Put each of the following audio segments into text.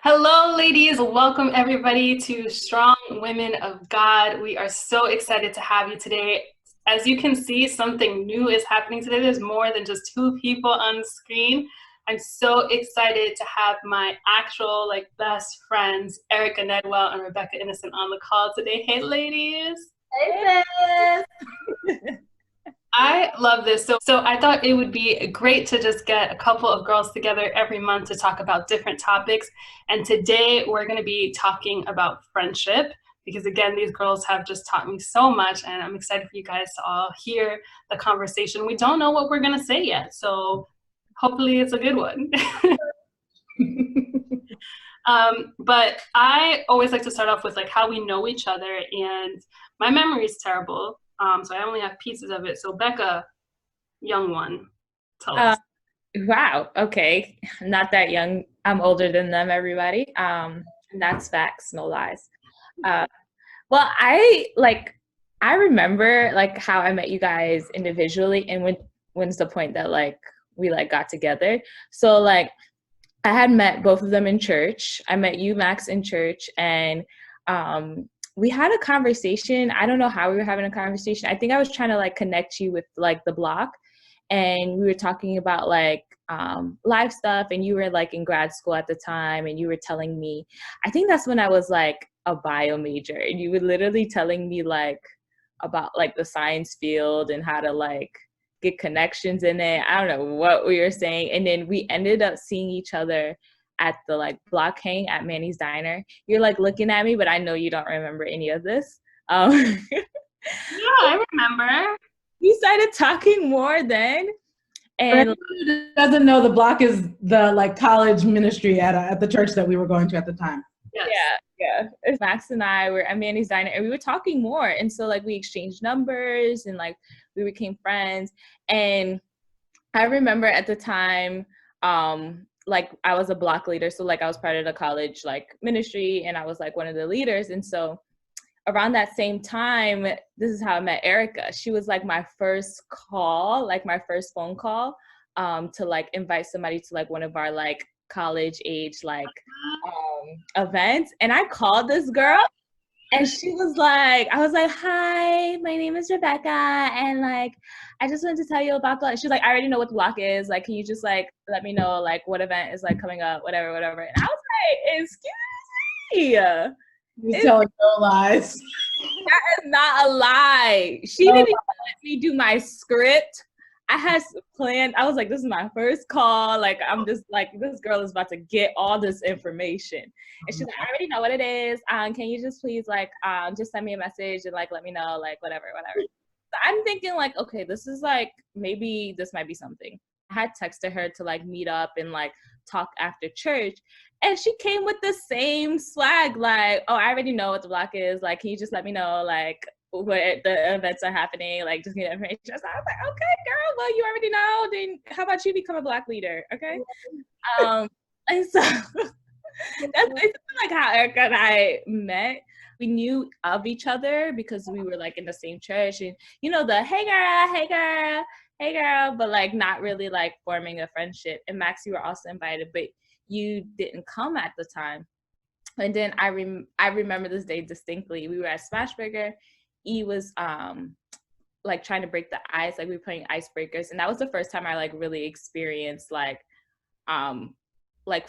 Hello, ladies. Welcome, everybody, to Strong Women of God. We are so excited to have you today. As you can see, something new is happening today. There's more than just two people on screen. I'm so excited to have my actual, best friends, Erica Nedwell and Rebecca Innocent, on the call today. Hey, ladies. Hey, sis. I love this. So I thought it would be great to just get a couple of girls together every month to talk about different topics. And today we're going to be talking about friendship because, again, these girls have just taught me so much. And I'm excited for you guys to all hear the conversation. We don't know what we're going to say yet. So hopefully it's a good one. But I always like to start off with how we know each other. And my memory is terrible. So I only have pieces of it. So Becca, young one, tell Uh, us. wow. Okay. Not that young. I'm older than them, everybody. And that's facts, no lies. Uh, well, I remember how I met you guys individually and when's the point that we got together. So I had met both of them in church. I met you, Max, in church, and we had a conversation. I don't know how we were having a conversation. I think I was trying to connect you with the block, and we were talking about live stuff, and you were in grad school at the time, and you were telling me, I think that's when I was a bio major, and you were literally telling me about the science field and how to get connections in it. I don't know what we were saying. And then we ended up seeing each other at the block hang at Manny's Diner. You're looking at me, but I know you don't remember any of this. Yeah, I remember. We started talking more then. For And anyone who doesn't know, the block is the college ministry at the church that we were going to at the time. Yes. yeah. Max and I were at Manny's Diner and we were talking more. And so we exchanged numbers and we became friends. And I remember at the time, I was a block leader. So I was part of the college ministry and I was one of the leaders. And so around that same time, this is how I met Erica. She was my first call, my first phone call to invite somebody to one of our college age events. And I called this girl and she was I was hi, my name is Rebecca. And I just wanted to tell you about the, she's I already know what the block is. Can you just let me know what event is coming up, whatever. And I was excuse me. He's telling no lies. That is not a lie. She didn't even let me do my script. I had planned. I was this is my first call. I'm just this girl is about to get all this information. And she's I already know what it is. Can you just please just send me a message and let me know whatever. So I'm thinking okay, this is maybe this might be something. I had texted her to meet up and talk after church. And she came with the same swag, oh, I already know what the block is. Can you just let me know, what the events are happening? Just get information. So I was okay, girl, well, you already know. Then how about you become a block leader, okay? And so that's basically how Erica and I met. We knew of each other because we were in the same church. And, the hey, girl, hey, girl, hey, girl, but not really forming a friendship. And Max, you were also invited, but you didn't come at the time. And then I remember this day distinctly. We were at Smashburger. E was trying to break the ice. We were playing icebreakers, and that was the first time I really experienced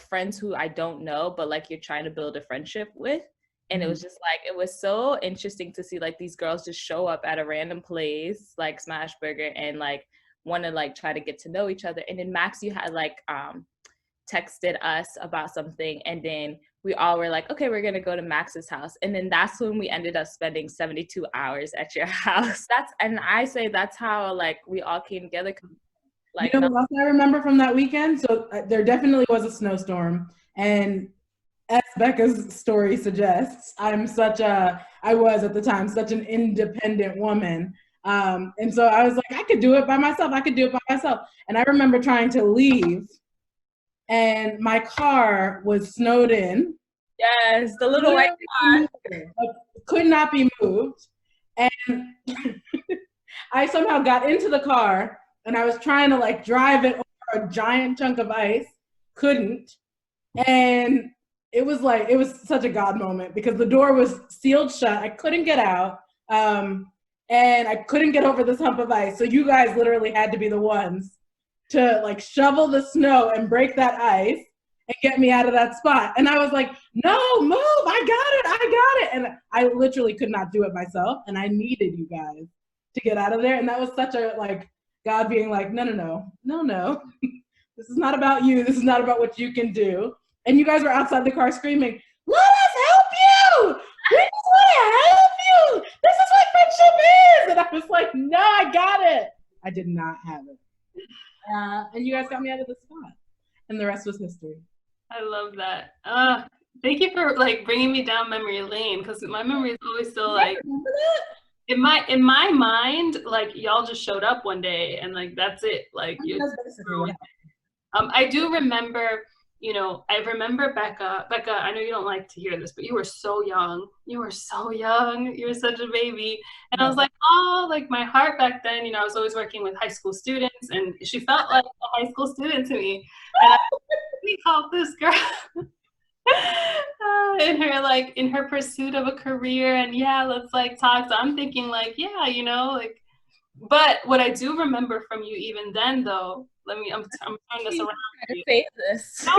friends who I don't know, but you're trying to build a friendship with. And it was just it was so interesting to see these girls just show up at a random place Smashburger and want to try to get to know each other. And then Max, you had texted us about something, and then we all were okay, we're gonna go to Max's house. And then that's when we ended up spending 72 hours at your house. I say that's how we all came together. You know what else I remember from that weekend? So there definitely was a snowstorm, and as Becca's story suggests, I was at the time such an independent woman. And so I was I could do it by myself. And I remember trying to leave, and my car was snowed in. Yes, the little white car. Could not be moved. And I somehow got into the car, and I was trying to drive it over a giant chunk of ice. Couldn't. And it was such a God moment because the door was sealed shut. I couldn't get out. And I couldn't get over this hump of ice. So you guys literally had to be the ones to like shovel the snow and break that ice and get me out of that spot. And I was like, no, move, I got it. And I literally could not do it myself. And I needed you guys to get out of there. And that was such a like God being like, no. This is not about you. This is not about what you can do. And you guys were outside the car screaming, let us help you. We just want to help you. This is what friendship is. And I was like, no, I got it. I did not have it. And you guys got me out of the spot. And the rest was history. I love that. Thank you for like bringing me down memory lane because my memory is always still like in my mind, like y'all just showed up one day and like that's it. Like I do remember, you know, I remember Becca. Becca, I know you don't like to hear this, but you were so young. You were so young. You were such a baby. And I was like, oh, like my heart back then, you know, I was always working with high school students and she felt like a high school student to me. And I really helped this girl in her pursuit of a career. And yeah, let's like talk. So I'm thinking like, yeah, you know, like, but what I do remember from you even then though, I'm turning this around. Say this. No,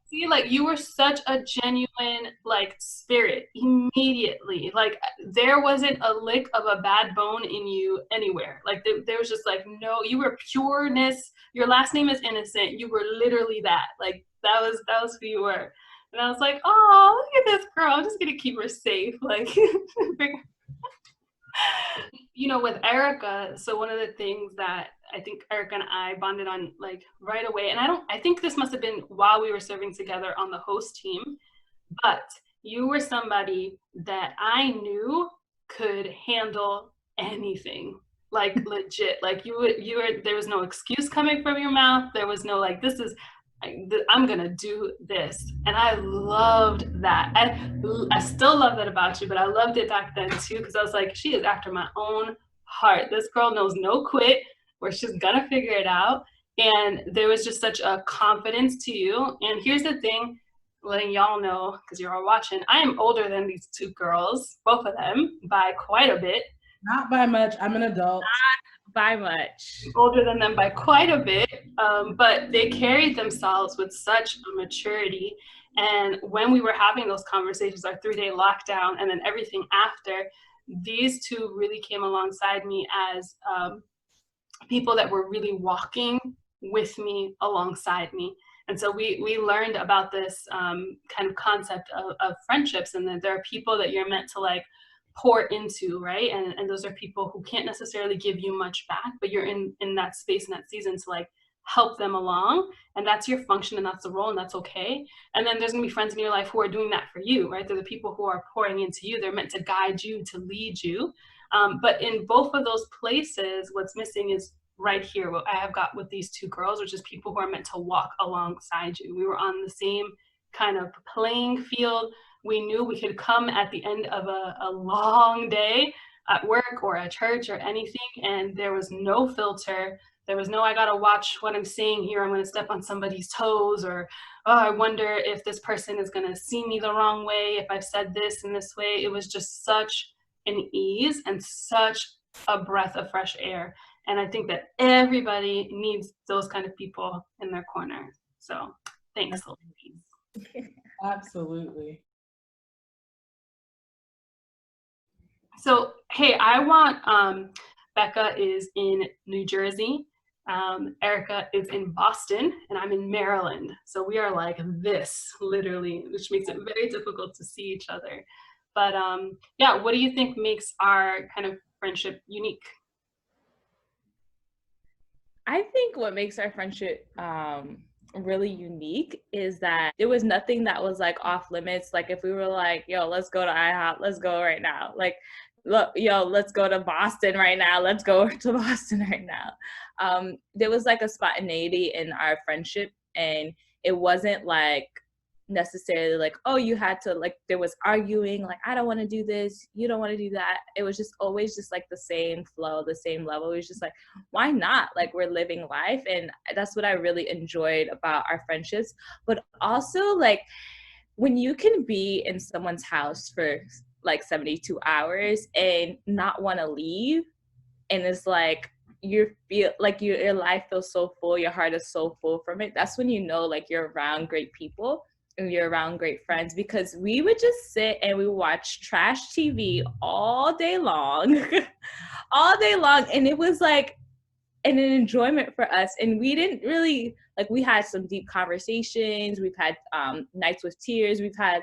see, like you were such a genuine like spirit immediately. Like there wasn't a lick of a bad bone in you anywhere. Like there was just like no, you were pureness. Your last name is innocent. You were literally that. Like that was who you were. And I was like, oh, look at this girl. I'm just gonna keep her safe. Like you know, with Erica, so one of the things that I think Erica and I bonded on like right away, and I think this must have been while we were serving together on the host team, but you were somebody that I knew could handle anything, like legit. Like you were, there was no excuse coming from your mouth. There was no like, I'm gonna do this, and I loved that. I still love that about you, but I loved it back then too because I was like, she is after my own heart. This girl knows no quit, where she's gonna figure it out, and there was just such a confidence to you. And here's the thing, letting y'all know because you're all watching, I am older than these two girls, both of them, by quite a bit. Not by much. I'm an adult. By much. Older than them by quite a bit, but they carried themselves with such a maturity. And when we were having those conversations, our 3-day lockdown and then everything after, these two really came alongside me as people that were really walking with me alongside me. And so we learned about this kind of concept of friendships, and that there are people that you're meant to like pour into, right? And those are people who can't necessarily give you much back, but you're in that space and that season to like help them along, and that's your function and that's the role, and that's okay. And then there's gonna be friends in your life who are doing that for you, right? They're the people who are pouring into you. They're meant to guide you, to lead you. But in both of those places, what's missing is right here, what I have got with these two girls, which is people who are meant to walk alongside you. We were on the same kind of playing field. We knew we could come at the end of a long day at work or at church or anything, and there was no filter. There was no, I gotta watch what I'm saying here, I'm gonna step on somebody's toes, or, oh, I wonder if this person is gonna see me the wrong way if I've said this in this way. It was just such an ease and such a breath of fresh air. And I think that everybody needs those kind of people in their corner. So thanks. Absolutely. So, hey, I want, Becca is in New Jersey. Erica is in Boston, and I'm in Maryland. So we are like this, literally, which makes it very difficult to see each other. But yeah, what do you think makes our kind of friendship unique? I think what makes our friendship really unique is that there was nothing that was like off limits. Like if we were like, yo, let's go to IHOP, let's go right now. Like, look, yo, let's go to Boston right now. Let's go to Boston right now. There was like a spontaneity in our friendship, and it wasn't like necessarily like, oh, you had to, like, there was arguing, like, I don't want to do this, you don't want to do that. It was just always just like the same flow, the same level. It was just like, why not? Like, we're living life. And that's what I really enjoyed about our friendships. But also, like, when you can be in someone's house for like 72 hours and not want to leave, and it's like you feel like your life feels so full, your heart is so full from it, that's when you know like you're around great people and you're around great friends. Because we would just sit and we watch trash TV all day long all day long, and it was like an enjoyment for us. And we didn't really like, we had some deep conversations, we've had nights with tears, we've had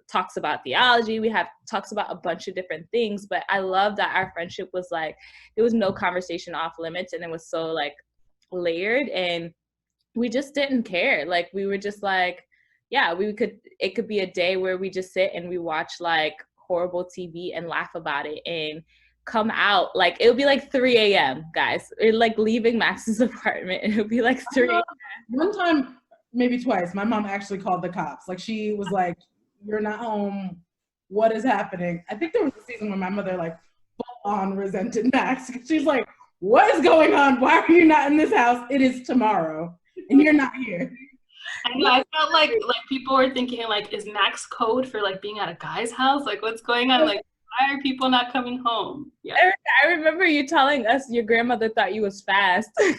talks about theology, we have talks about a bunch of different things. But I love that our friendship was like, there was no conversation off limits, and it was so like layered, and we just didn't care. Like we were just like, yeah, it could be a day where we just sit and we watch like horrible TV and laugh about it, and come out like it would be like 3 a.m. guys. We're like leaving Max's apartment and it would be like 3 a.m. One time, maybe twice, my mom actually called the cops. Like she was like, "You're not home. What is happening?" I think there was a season where my mother like full on resented Max. She's like, "What is going on? Why are you not in this house? It is tomorrow, and you're not here." I know. I felt like people were thinking like, is Max code for like being at a guy's house? Like, what's going on? Like, why are people not coming home? Yeah. I remember you telling us your grandmother thought you was fast. Yeah,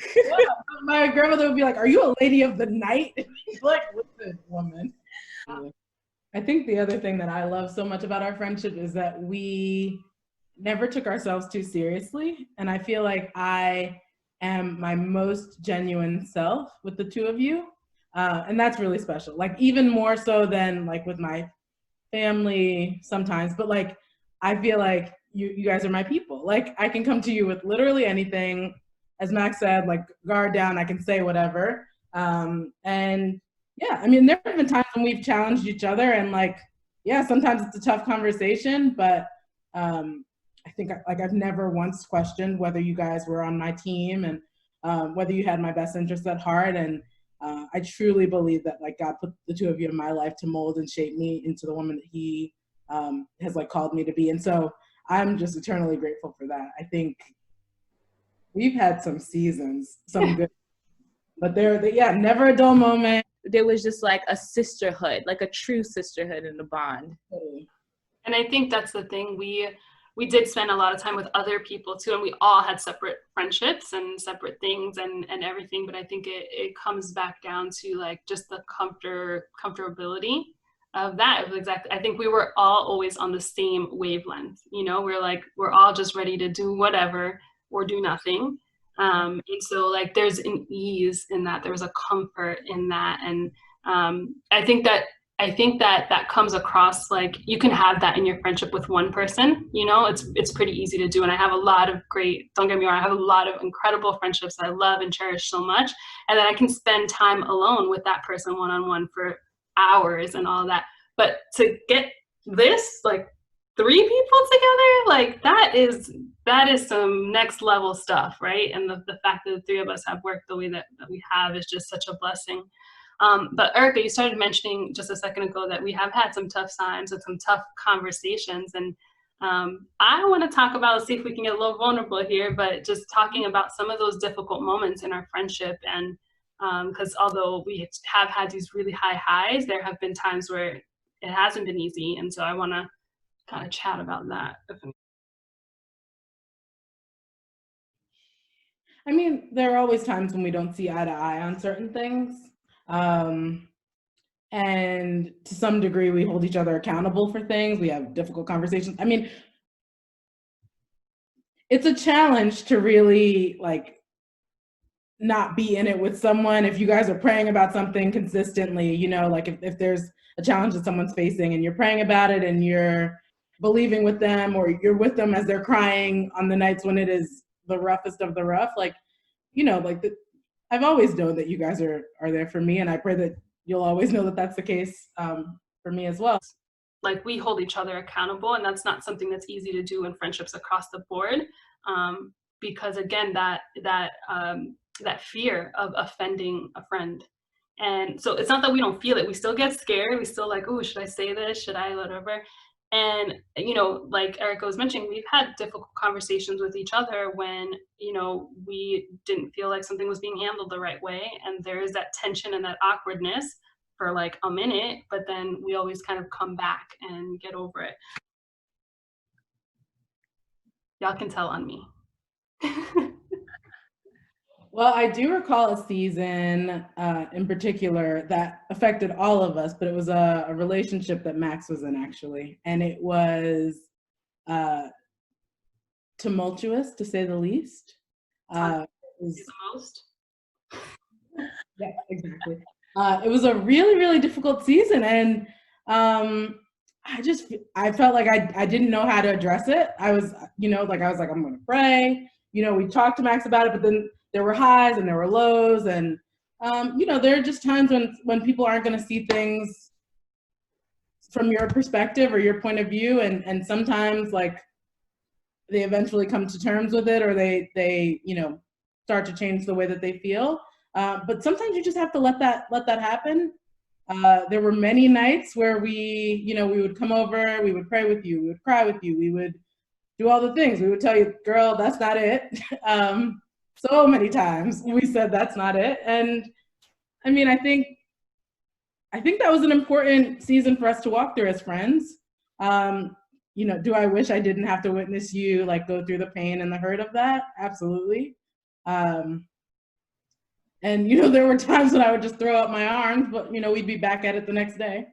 my grandmother would be like, "Are you a lady of the night?" Like, listen, woman. I think the other thing that I love so much about our friendship is that we never took ourselves too seriously. And I feel like I am my most genuine self with the two of you. And that's really special. Like even more so than like with my family sometimes, but like, I feel like you guys are my people. Like I can come to you with literally anything. As Max said, like guard down, I can say whatever. And yeah, I mean, there have been times when we've challenged each other and like, yeah, sometimes it's a tough conversation, but I think like I've never once questioned whether you guys were on my team and whether you had my best interests at heart. And I truly believe that like God put the two of you in my life to mold and shape me into the woman that he has like called me to be. And so I'm just eternally grateful for that. I think we've had some seasons, some good, but yeah, never a dull moment. There was just like a sisterhood, like a true sisterhood in the bond. And I think that's the thing. We did spend a lot of time with other people too, and we all had separate friendships and separate things and everything. But I think it comes back down to like just the comfortability of that. Exactly. I think we were all always on the same wavelength. You know, we're all just ready to do whatever or do nothing. And so like there's an ease in that, there's a comfort in that. And I think that comes across, like you can have that in your friendship with one person, you know, it's pretty easy to do. And I have a lot of don't get me wrong, I have a lot of incredible friendships that I love and cherish so much. And then I can spend time alone with that person one-on-one for hours and all that. But to get this, like 3 people together, like that is some next level stuff, right? And the fact that the 3 of us have worked the way that we have is just such a blessing. But Erica, you started mentioning just a second ago that we have had some tough times and some tough conversations. And I want to talk about, see if we can get a little vulnerable here, but just talking about some of those difficult moments in our friendship. And because although we have had these really high highs, there have been times where it hasn't been easy. And so I want to kind of chat about that. I mean, there are always times when we don't see eye to eye on certain things. And to some degree, we hold each other accountable for things. We have difficult conversations. I mean, it's a challenge to really like not be in it with someone. If you guys are praying about something consistently, you know, like if there's a challenge that someone's facing and you're praying about it and you're believing with them, or you're with them as they're crying on the nights when it is the roughest of the rough, like, you know, like I've always known that you guys are there for me, and I pray that you'll always know that that's the case for me as well. Like we hold each other accountable, and that's not something that's easy to do in friendships across the board, because again, that fear of offending a friend. And so it's not that we don't feel it. We still get scared. We still like, oh, should I say this? Should I, whatever? And, you know, like Erica was mentioning, we've had difficult conversations with each other when, you know, we didn't feel like something was being handled the right way. And there is that tension and that awkwardness. for like a minute, but then we always kind of come back and get over it. Y'all can tell on me. Well, I do recall a season in particular that affected all of us, but it was a relationship that Max was in, actually. And it was tumultuous, to say the least. It was, the most. yeah, exactly. It was a really, really difficult season. And I felt like I didn't know how to address it. I was like, I'm going to pray. We talked to Max about it, but then there were highs and there were lows. And, there are just times when people aren't going to see things from your perspective or your point of view. And sometimes like they eventually come to terms with it, or they start to change the way that they feel. But sometimes you just have to let that happen. There were many nights where we would come over, we would pray with you, we would cry with you, we would do all the things. We would tell you, girl, that's not it. So many times we said that's not it. And I mean, I think that was an important season for us to walk through as friends. Do I wish I didn't have to witness you like go through the pain and the hurt of that? Absolutely. And there were times when I would just throw up my arms, but we'd be back at it the next day.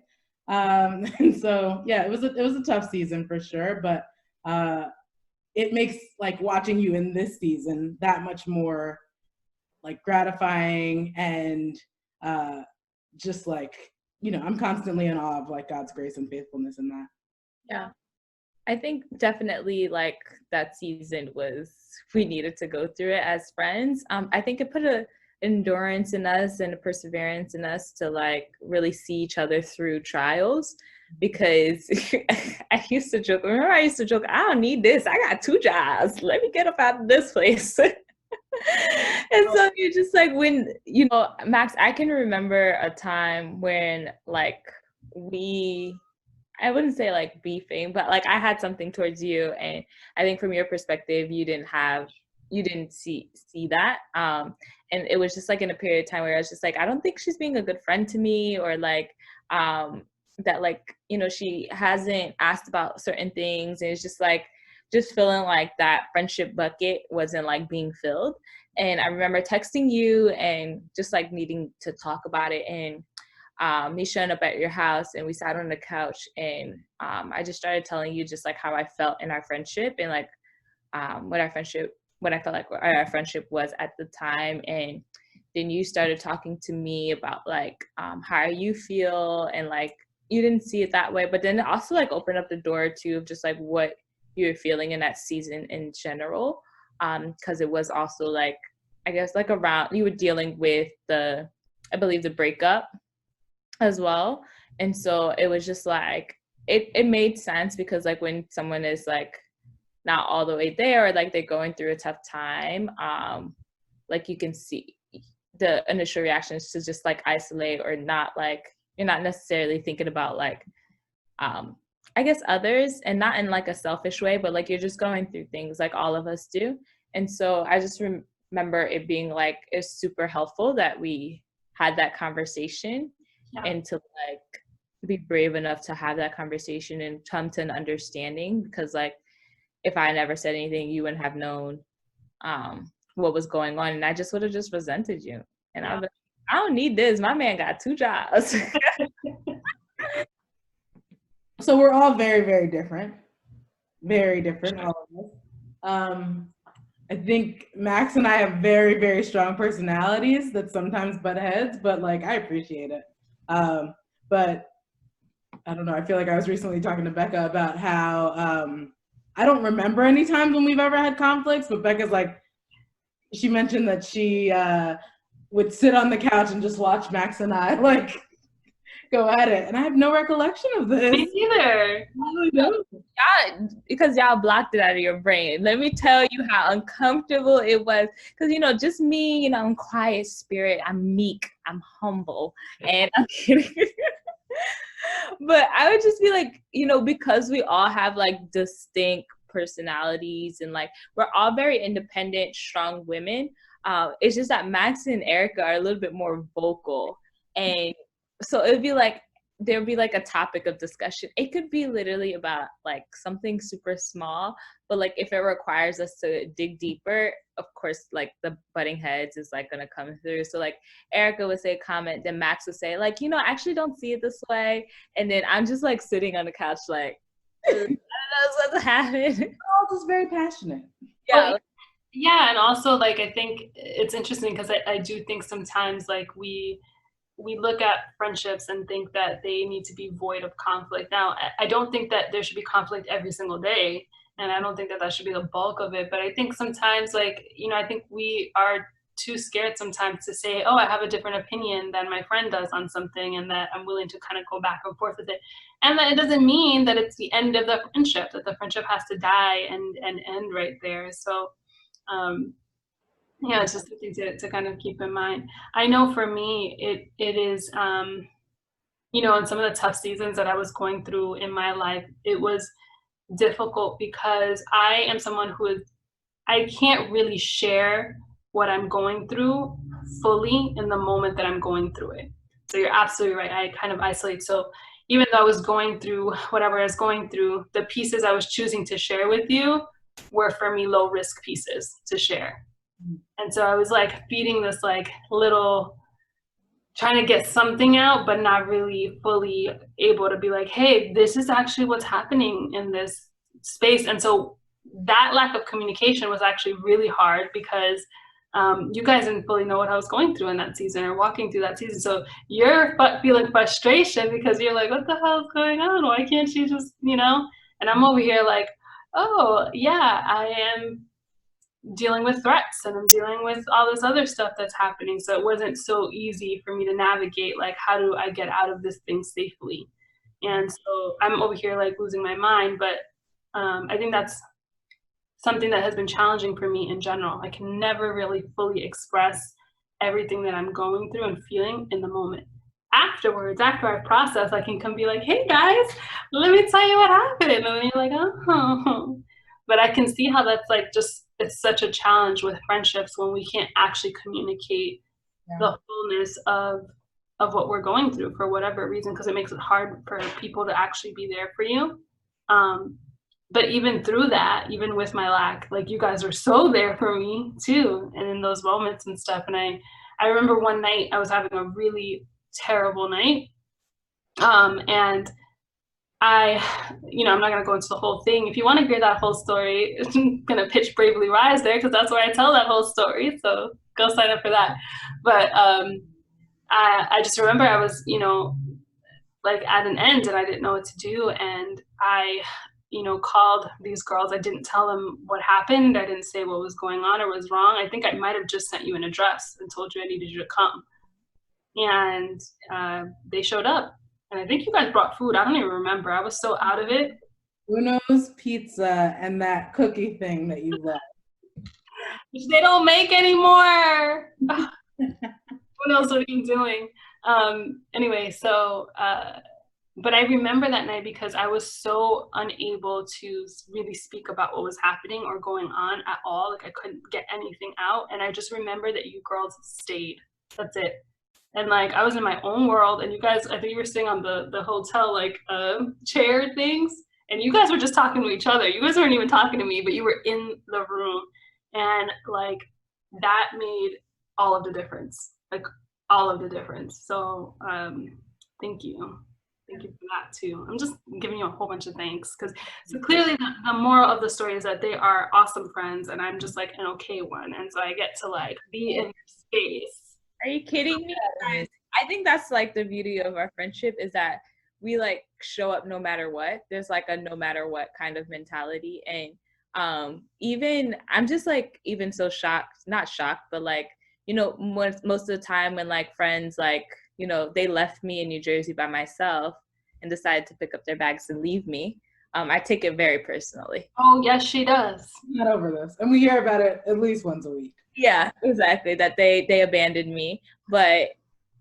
And so yeah, it was a tough season for sure, but it makes like watching you in this season that much more like gratifying, and just like I'm constantly in awe of like God's grace and faithfulness in that. Yeah, I think definitely like that season we needed to go through it as friends. I think it put a endurance in us and a perseverance in us to like really see each other through trials, because I used to joke, I don't need this, I got 2 jobs, let me get up out of this place. And so you're just like, when Max, I can remember a time when like I wouldn't say like beefing, but like I had something towards you, and I think from your perspective you didn't see that, and it was just like in a period of time where I was just like, I don't think she's being a good friend to me, or like that like she hasn't asked about certain things, and it's just like just feeling like that friendship bucket wasn't like being filled. And I remember texting you and just like needing to talk about it, and me showing up at your house, and we sat on the couch, and I just started telling you just like how I felt in our friendship, and like what I felt like our friendship was at the time. And then you started talking to me about like how you feel, and like you didn't see it that way, but then it also like opened up the door to just like what you were feeling in that season in general, because it was also like, I guess like around, you were dealing with I believe the breakup as well. And so it was just like it made sense, because like when someone is like not all the way there, or like they're going through a tough time, like you can see the initial reactions to just like isolate, or not like you're not necessarily thinking about like I guess others, and not in like a selfish way, but like you're just going through things like all of us do. And so I just remember it being like, it's super helpful that we had that conversation, and to like be brave enough to have that conversation and come to an understanding, because like if I never said anything, you wouldn't have known what was going on, and I just would have just resented you. And I was like, I don't need this, my man got 2 jobs. So we're all very, very different. Very different, all of us. I think Max and I have very, very strong personalities that sometimes butt heads, but like I appreciate it. But I don't know, I feel like I was recently talking to Becca about how I don't remember any times when we've ever had conflicts, but Becca's like, she mentioned that she would sit on the couch and just watch Max and I like go at it, and I have no recollection of this. Me neither. I really don't. Y'all, because y'all blocked it out of your brain. Let me tell you how uncomfortable it was, because just me, I'm quiet spirit, I'm meek, I'm humble, and I'm kidding. But I would just be like, because we all have like distinct personalities, and like we're all very independent, strong women. It's just that Max and Erica are a little bit more vocal, and so it'd be like, there'd be like a topic of discussion. It could be literally about like something super small, but like if it requires us to dig deeper, of course, like the butting heads is like gonna come through. So like Erica would say a comment, then Max would say like, I actually don't see it this way. And then I'm just like sitting on the couch like, I don't know what's to happen. All just very passionate. Yeah. Well, yeah, and also like I think it's interesting because I do think sometimes like we look at friendships and think that they need to be void of conflict. Now, I don't think that there should be conflict every single day, and I don't think that that should be the bulk of it. But I think sometimes, like, I think we are too scared sometimes to say, oh, I have a different opinion than my friend does on something, and that I'm willing to kind of go back and forth with it. And that it doesn't mean that it's the end of the friendship, that the friendship has to die and end right there. So, yeah, it's just something to kind of keep in mind. I know for me, it is, in some of the tough seasons that I was going through in my life, it was difficult because I am someone I can't really share what I'm going through fully in the moment that I'm going through it. So you're absolutely right. I kind of isolate. So even though I was going through whatever I was going through, the pieces I was choosing to share with you were for me low risk pieces to share. And so I was like feeding this like little, trying to get something out, but not really fully able to be like, hey, this is actually what's happening in this space. And so that lack of communication was actually really hard because you guys didn't fully know what I was going through in that season or walking through that season. So you're feeling frustration because you're like, what the hell is going on? Why can't she just, And I'm over here like, oh, yeah, I am dealing with threats and I'm dealing with all this other stuff that's happening. So it wasn't so easy for me to navigate, like, how do I get out of this thing safely? And so I'm over here like losing my mind. But I think that's something that has been challenging for me in general. I can never really fully express everything that I'm going through and feeling in the moment. Afterwards, after I process, I can come be like, hey guys, let me tell you what happened. And then you're like, oh. But I can see how that's like it's such a challenge with friendships when we can't actually communicate the fullness of what we're going through for whatever reason, because it makes it hard for people to actually be there for you. But even through that, even with my lack, like you guys are so there for me too, and in those moments and stuff. And I remember one night I was having a really terrible night, and I'm not going to go into the whole thing. If you want to hear that whole story, I'm going to pitch Bravely Rise there because that's where I tell that whole story. So go sign up for that. But I just remember I was, like at an end and I didn't know what to do. And I, called these girls. I didn't tell them what happened. I didn't say what was going on or was wrong. I think I might have just sent you an address and told you I needed you to come. And they showed up. And I think you guys brought food. I don't even remember. I was so out of it. Uno's Pizza and that cookie thing that you love. Which they don't make anymore. Who knows what I'm doing? Anyway, so, but I remember that night because I was so unable to really speak about what was happening or going on at all. Like I couldn't get anything out. And I just remember that you girls stayed. That's it. And like I was in my own world, and you guys, I think you were sitting on the hotel like chair things, and you guys were just talking to each other. You guys weren't even talking to me, but you were in the room, and like that made all of the difference, like all of the difference. So thank you for that too. I'm just giving you a whole bunch of thanks because so clearly the moral of the story is that they are awesome friends, and I'm just like an okay one, and so I get to like be in their space. Are you kidding me? I think that's like the beauty of our friendship is that we like show up no matter what. There's like a no matter what kind of mentality. And even I'm just like even so shocked, not shocked, but like, most of the time when like friends like, they left me in New Jersey by myself and decided to pick up their bags and leave me. I take it very personally. Oh, yes, she does. Not over this. And we hear about it at least once a week. Yeah, exactly. That they abandoned me. But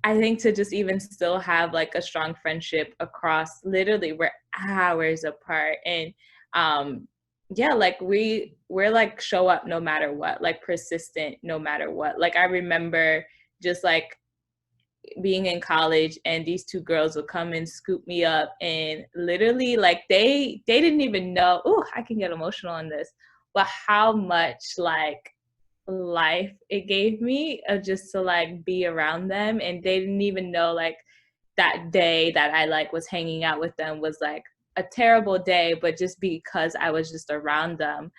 I think to just even still have like a strong friendship across literally we're hours apart. And yeah, like we're like show up no matter what, like persistent no matter what. Like I remember just like being in college, and these two girls would come and scoop me up, and literally like they didn't even know, oh, I can get emotional on this, but how much like life it gave me of just to like be around them. And they didn't even know like that day that I like was hanging out with them was like a terrible day, but just because I was just around them,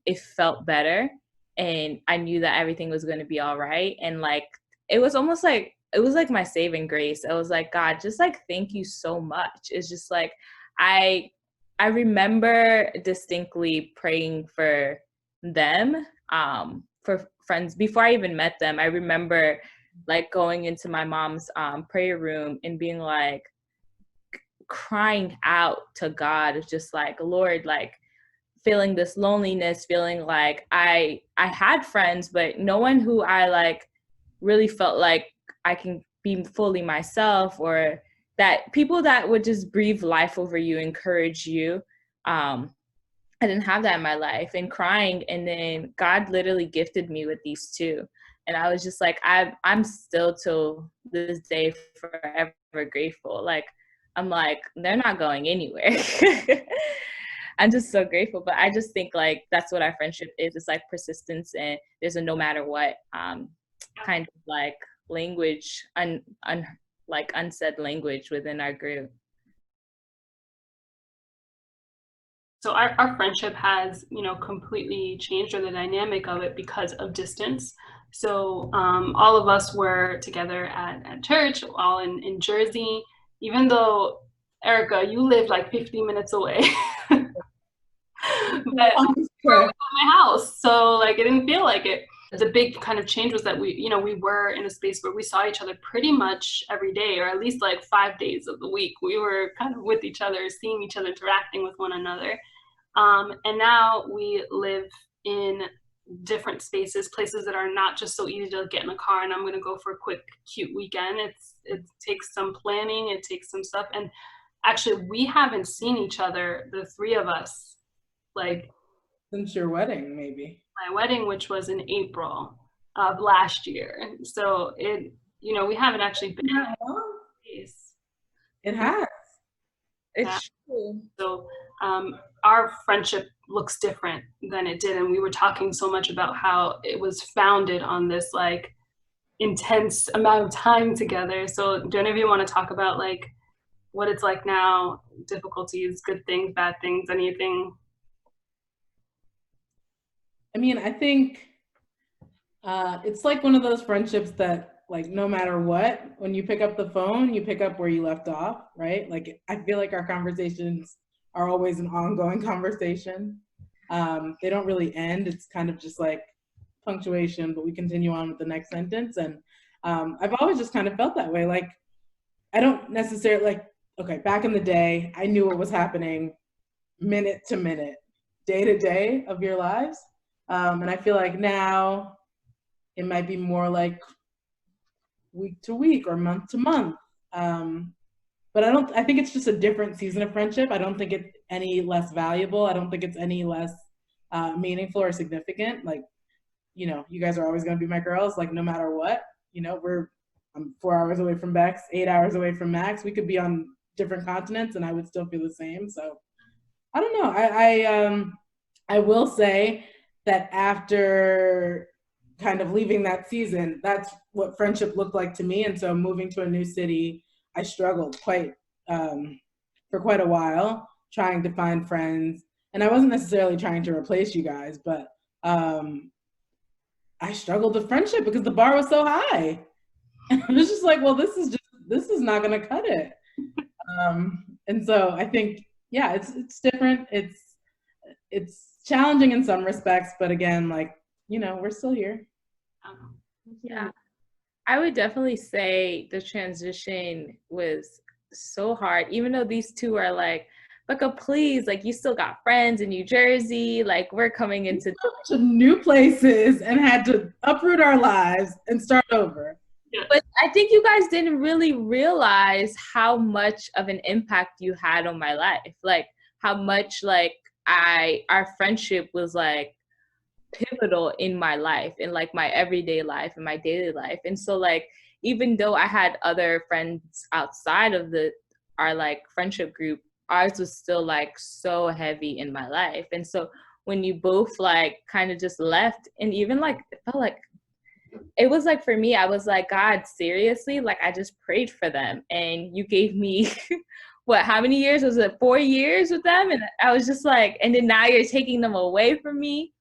it felt better, and I knew that everything was going to be all right. And like it was almost like it was like my saving grace. I was like, God, just like thank you so much. It's just like I I remember distinctly praying for them, for friends before I even met them. I remember like going into my mom's prayer room and being like crying out to God, just like, Lord, like feeling this loneliness, feeling like I had friends, but no one who I like really felt like I can be fully myself, or that people that would just breathe life over you, encourage you. I didn't have that in my life, and crying. And then God literally gifted me with these two. And I was just like, I'm still till this day forever grateful. Like, I'm like, they're not going anywhere. I'm just so grateful. But I just think like that's what our friendship is. It's like persistence, and there's a no matter what kind of like language, like unsaid language within our group. So our friendship has, completely changed, or the dynamic of it, because of distance. So all of us were together at church, all in Jersey, even though, Erica, you live like 50 minutes away. But we were at my house, so like it didn't feel like it. The big kind of change was that we were in a space where we saw each other pretty much every day, or at least like 5 days of the week. We were kind of with each other, seeing each other, interacting with one another. And now we live in different spaces, places that are not just so easy to get in a car and I'm going to go for a quick, cute weekend. It takes some planning, it takes some stuff. And actually, we haven't seen each other, the three of us, like since your wedding, maybe. My wedding, which was in April of last year. So we haven't actually been in a space. It has. It's true. So our friendship looks different than it did. And we were talking so much about how it was founded on this like intense amount of time together. So do any of you want to talk about like what it's like now, difficulties, good things, bad things, anything? I mean, I think it's like one of those friendships that like no matter what, when you pick up the phone, you pick up where you left off, right? Like I feel like our conversations are always an ongoing conversation. They don't really end. It's kind of just like punctuation, but we continue on with the next sentence. And I've always just kind of felt that way. Like I don't necessarily like, okay, back in the day, I knew what was happening minute to minute, day to day of your lives. And I feel like now it might be more like week to week or month to month. But I think it's just a different season of friendship. I don't think it's any less valuable. I don't think it's any less meaningful or significant. Like, you guys are always going to be my girls, like no matter what. I'm 4 hours away from Bex, 8 hours away from Max. We could be on different continents and I would still feel the same. So I don't know. I will say that after kind of leaving that season, that's what friendship looked like to me. And so moving to a new city, I struggled for quite a while trying to find friends. And I wasn't necessarily trying to replace you guys, but I struggled with friendship because the bar was so high. And I was just like, well, this is not going to cut it. And so I think, yeah, it's different. It's challenging in some respects, but again, like, we're still here. Yeah. I would definitely say the transition was so hard, even though these two are like, Becca, please, like you still got friends in New Jersey, like we're coming into new places and had to uproot our lives and start over. But I think you guys didn't really realize how much of an impact you had on my life, like how much like our friendship was like pivotal in my life, in like my everyday life and my daily life. And so like even though I had other friends outside of our like friendship group, ours was still like so heavy in my life. And so when you both like kind of just left, and even like it felt like it was like, for me, I was like, God, seriously? Like, I just prayed for them and you gave me what, how many years? Was it 4 years with them? And I was just like, and then now you're taking them away from me.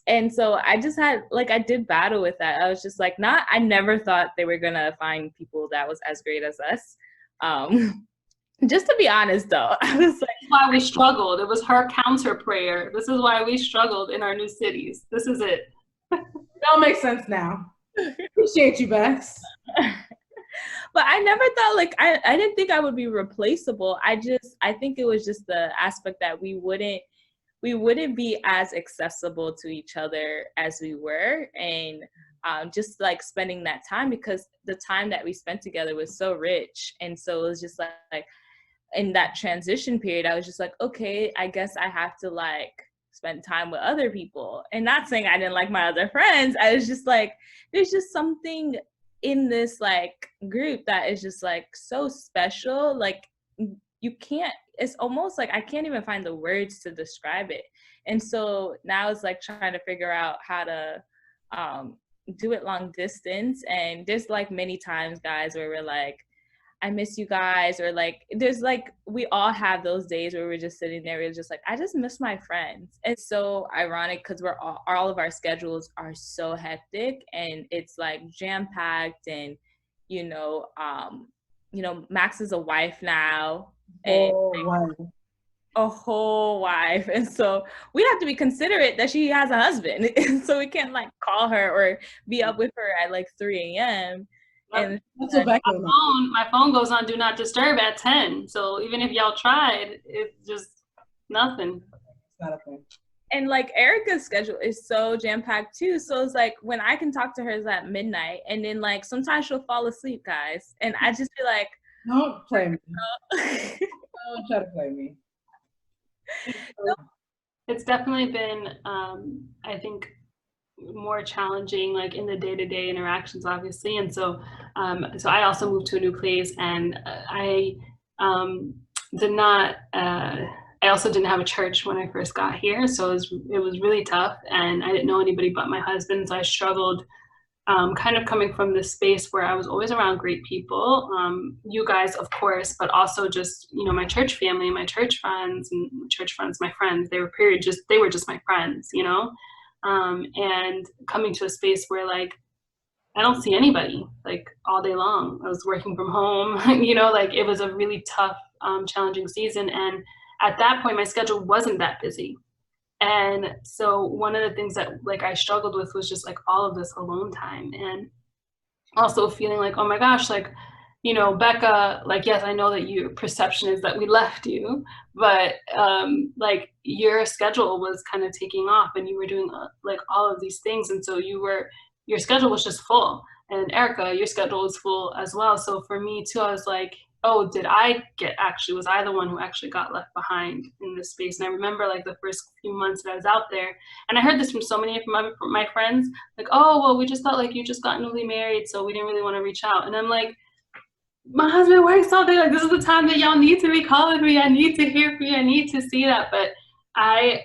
And so I just had, like, I did battle with that. I was just like, I never thought they were going to find people that was as great as us. Just to be honest, though, I was like, why we struggled. It was her counter prayer. This is why we struggled in our new cities. This is it. It all makes sense now. Appreciate you, Bex. But I never thought, like, I didn't think I would be replaceable. I think it was just the aspect that we wouldn't be as accessible to each other as we were. And just like spending that time, because the time that we spent together was so rich. And so it was just like in that transition period, I was just like, okay, I guess I have to like spend time with other people. And not saying I didn't like my other friends. I was just like, there's just something in this like group that is just like so special. Like you can't, it's almost like I can't even find the words to describe it. And so now it's like trying to figure out how to do it long distance. And there's like many times, guys, where we're like, I miss you guys, or like there's like, we all have those days where we're just sitting there, we're just like, I just miss my friends. It's so ironic because we're all of our schedules are so hectic, and it's like jam-packed. And Max is a wife now, and a whole wife, and so we have to be considerate that she has a husband. And so we can't like call her or be up with her at like 3 a.m. And my phone goes on do not disturb at 10. So even if y'all tried, it's just nothing. It's not a thing. And like Erica's schedule is so jam-packed too. So it's like when I can talk to her is at midnight, and then like sometimes she'll fall asleep, guys. And I just be like, don't play me. Don't try to play me. It's definitely been I think more challenging, like in the day-to-day interactions, obviously. And so I also moved to a new place, and I also didn't have a church when I first got here, so it was really tough, and I didn't know anybody but my husband. So I struggled kind of coming from this space where I was always around great people, you guys, of course, but also just, my church family, my church friends, my friends, they were just my friends, and coming to a space where like I don't see anybody like all day long. I was working from home, like it was a really tough, challenging season. And at that point, my schedule wasn't that busy. And so one of the things that like I struggled with was just like all of this alone time, and also feeling like, oh my gosh, like, Becca, like, yes, I know that your perception is that we left you, but like your schedule was kind of taking off, and you were doing like all of these things. And so your schedule was just full. And Erica, your schedule was full as well. So for me too, I was like, oh, was I the one who actually got left behind in this space? And I remember like the first few months that I was out there, and I heard this from so many of my friends, like, oh, well, we just thought like you just got newly married, so we didn't really want to reach out. And I'm like, my husband works all day. Like, this is the time that y'all need to be calling me. I need to hear from you. I need to see that. But I,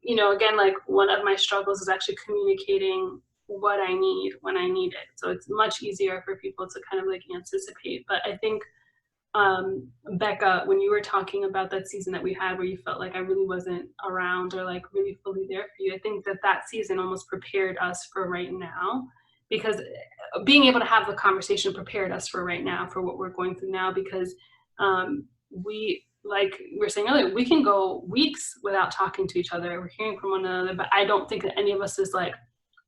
again, like one of my struggles is actually communicating what I need when I need it. So it's much easier for people to kind of like anticipate. But I think, Becca, when you were talking about that season that we had where you felt like I really wasn't around or like really fully there for you, I think that season almost prepared us for right now, because being able to have the conversation prepared us for right now, for what we're going through now, because we, like we were saying earlier, we can go weeks without talking to each other. We're hearing from one another, but I don't think that any of us is like,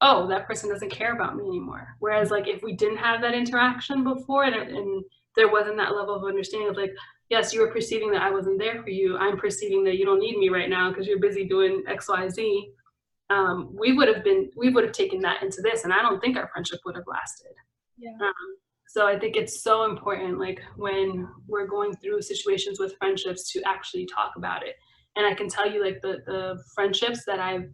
oh, that person doesn't care about me anymore. Whereas like if we didn't have that interaction before, and there wasn't that level of understanding of like, yes, you were perceiving that I wasn't there for you, I'm perceiving that you don't need me right now because you're busy doing X, Y, Z. We would have taken that into this, and I don't think our friendship would have lasted. Yeah. So I think it's so important, like when we're going through situations with friendships, to actually talk about it. And I can tell you, like the friendships that I've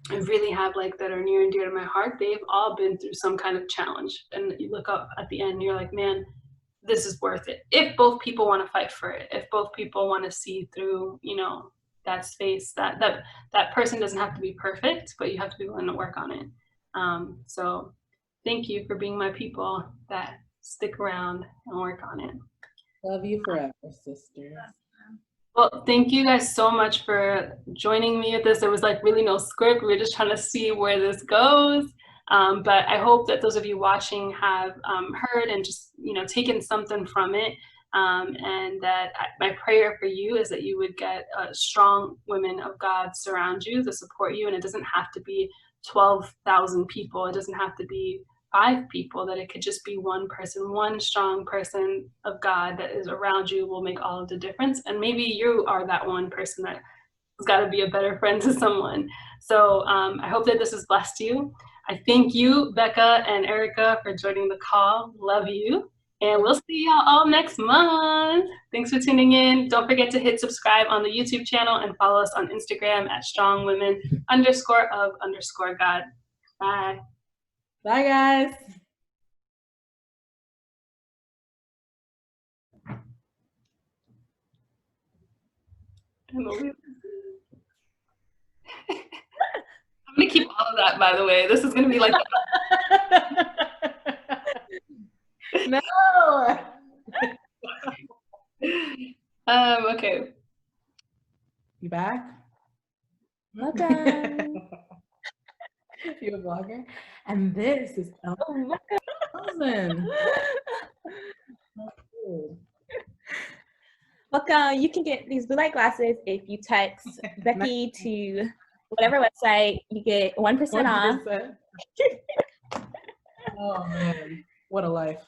I really have like that are near and dear to my heart, they've all been through some kind of challenge. And you look up at the end and you're like, man, this is worth it. If both people want to fight for it, if both people want to see through, you know, that space, that person doesn't have to be perfect, but you have to be willing to work on it. So thank you for being my people that stick around and work on it. Love you forever, sister. Well, thank you guys so much for joining me at this. There was like really no script. We were just trying to see where this goes. But I hope that those of you watching have heard and just, you know, taken something from it. And that my prayer for you is that you would get strong women of God surround you to support you. And it doesn't have to be 12,000 people. It doesn't have to be 5 people, that it could just be one person, one strong person of God that is around you will make all of the difference. And maybe you are that one person that has got to be a better friend to someone. So I hope that this has blessed you. I thank you, Becca and Erica, for joining the call. Love you. And we'll see y'all all next month. Thanks for tuning in. Don't forget to hit subscribe on the YouTube channel and follow us on Instagram at strongwomen_of_God. Bye. Bye, guys. I'm gonna keep all of that, by the way. This is gonna be like no. Okay. You back? Welcome. You're a vlogger, and this is Elton. Welcome. You can get these blue light glasses if you text Becky to whatever website. You get 1% off. Oh man, what a life.